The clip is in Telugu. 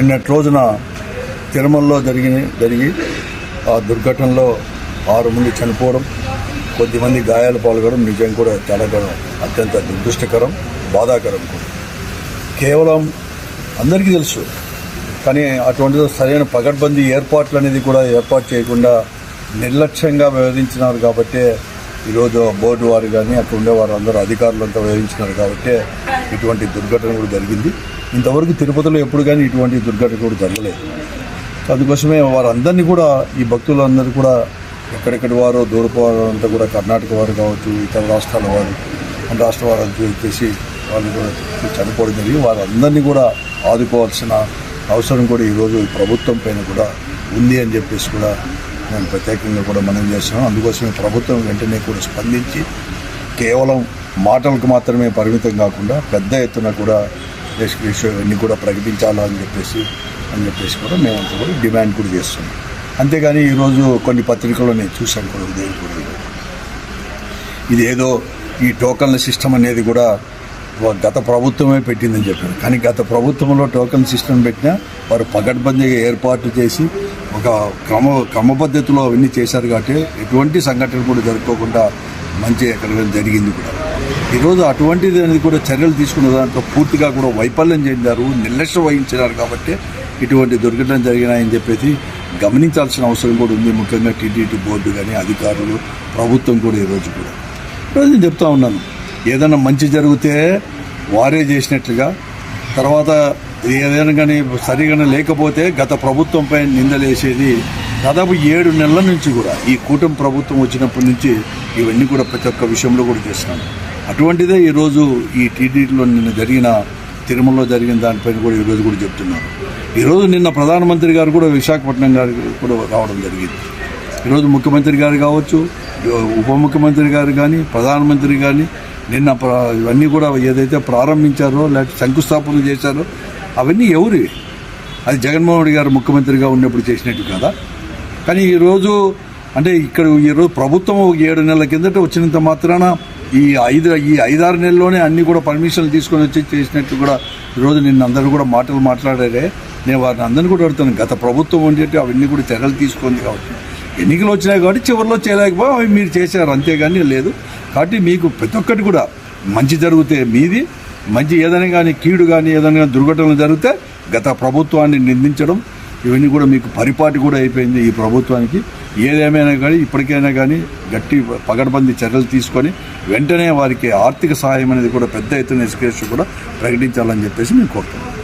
నిన్నటి రోజున తిరుమలలో జరిగి ఆ దుర్ఘటనలో 6 మంది చనిపోవడం, కొద్దిమంది గాయాలు పాల్గొనడం నిజం కూడా చాలా అత్యంత దురదృష్టకరం, బాధాకరం కూడా. కేవలం అందరికీ తెలుసు, కానీ అటువంటి సరైన పకడ్బందీ ఏర్పాట్లు అనేది కూడా ఏర్పాటు చేయకుండా నిర్లక్ష్యంగా వ్యవహరించినారు కాబట్టి ఈరోజు బోర్డు వారు కానీ అక్కడ ఉండేవారు అందరూ అధికారులంతా వ్యవహరించినారు కాబట్టి ఇటువంటి దుర్ఘటన కూడా జరిగింది. ఇంతవరకు తిరుపతిలో ఎప్పుడు కానీ ఇటువంటి దుర్ఘటన కూడా జరగలేదు. అందుకోసమే వారందరినీ కూడా, ఈ భక్తులందరూ కూడా ఎక్కడెక్కడి వారు దూరపు వారు అంతా కూడా కర్ణాటక వారు కావచ్చు, ఇతర రాష్ట్రాల వారు, రాష్ట్ర వారు వచ్చేసి వాళ్ళు కూడా చనిపోవడం జరిగి వారందరినీ కూడా ఆదుకోవాల్సిన అవసరం కూడా ఈరోజు ప్రభుత్వం పైన కూడా ఉంది అని చెప్పేసి కూడా నేను ప్రత్యేకంగా కూడా మనం చేస్తున్నాను. అందుకోసమే ప్రభుత్వం వెంటనే కూడా స్పందించి కేవలం మాటలకు మాత్రమే పరిమితం కాకుండా పెద్ద ఎత్తున కూడా ఇవన్నీ కూడా ప్రకటించాలని చెప్పేసి కూడా మేమంతా కూడా డిమాండ్ కూడా చేస్తున్నాం. అంతేగాని ఈరోజు కొన్ని పత్రికల్లో నేను చూశాను కూడా ఉదయం కూడా ఇది ఏదో ఈ టోకన్ల సిస్టమ్ అనేది కూడా గత ప్రభుత్వమే పెట్టిందని చెప్పారు. కానీ గత ప్రభుత్వంలో టోకన్ సిస్టమ్ పెట్టినా వారు పకడ్బందీగా ఏర్పాటు చేసి ఒక క్రమపద్ధతిలో అవన్నీ చేశారు కాబట్టి ఎటువంటి సంఘటన కూడా జరుపుకోకుండా మంచి ఎక్కడ జరిగింది కూడా. ఈరోజు అటువంటిది అనేది కూడా చర్యలు తీసుకున్న దాంట్లో పూర్తిగా కూడా వైఫల్యం చెందారు, నిర్లక్ష్యం వహించినారు కాబట్టి ఇటువంటి దుర్ఘటన జరిగినాయని చెప్పేసి గమనించాల్సిన అవసరం కూడా ఉంది. ముఖ్యంగా టీటీడీ బోర్డు కానీ అధికారులు, ప్రభుత్వం కూడా ఈరోజు నేను చెప్తా ఉన్నాను, ఏదైనా మంచి జరిగితే వారే చేసినట్లుగా, తర్వాత ఏదైనా కానీ సరిగా లేకపోతే గత ప్రభుత్వంపై నిందలేసేది దాదాపు 7 నెలల నుంచి కూడా ఈ కూటమి ప్రభుత్వం వచ్చినప్పటి నుంచి ఇవన్నీ కూడా ప్రతి ఒక్క విషయంలో కూడా చేస్తున్నాను. అటువంటిదే ఈరోజు ఈ టీటీడీలో నిన్న జరిగిన తిరుమలలో జరిగిన దానిపైన కూడా ఈరోజు కూడా చెప్తున్నారు. ఈరోజు నిన్న ప్రధానమంత్రి గారు కూడా విశాఖపట్నం గారు కూడా రావడం జరిగింది. ఈరోజు ముఖ్యమంత్రి గారు కావచ్చు, ఉప ముఖ్యమంత్రి గారు కానీ, ప్రధానమంత్రి కానీ నిన్న ఇవన్నీ కూడా ఏదైతే ప్రారంభించారో లేకపోతే శంకుస్థాపన చేశారో అవన్నీ ఎవరి, అది జగన్మోహన్ రెడ్డి గారు ముఖ్యమంత్రిగా ఉన్నప్పుడు చేసినట్టు కదా. కానీ ఈరోజు అంటే ఇక్కడ ఈరోజు ప్రభుత్వం 7 నెలల కిందట వచ్చినంత మాత్రాన ఈ 5-6 నెలల్లోనే అన్నీ కూడా పర్మిషన్లు తీసుకొని వచ్చి చేసినట్టు కూడా ఈరోజు నిన్న అందరూ కూడా మాటలు మాట్లాడారే. నేను వారిని అందరినీ కూడా అడుగుతాను, గత ప్రభుత్వం ఉండేటి అవన్నీ కూడా చర్యలు తీసుకుంది కాబట్టి ఎన్నికలు వచ్చినాయి కాబట్టి చివరిలో చేయలేకపోయి అవి మీరు చేశారు, అంతేగాని లేదు. కాబట్టి మీకు ప్రతి ఒక్కటి కూడా మంచి జరిగితే మీది, మంచి ఏదైనా కానీ కీడు కానీ ఏదైనా దుర్ఘటనలు జరిగితే గత ప్రభుత్వాన్ని నిందించడం ఇవన్నీ కూడా మీకు పరిపాటి కూడా అయిపోయింది ఈ ప్రభుత్వానికి. ఏదేమైనా కానీ ఇప్పటికైనా కానీ గట్టి పగడ్బందీ చర్యలు తీసుకొని వెంటనే వారికి ఆర్థిక సహాయం అనేది కూడా పెద్ద ఎత్తున కూడా ప్రకటించాలని చెప్పేసి మేము కోరుతున్నాం.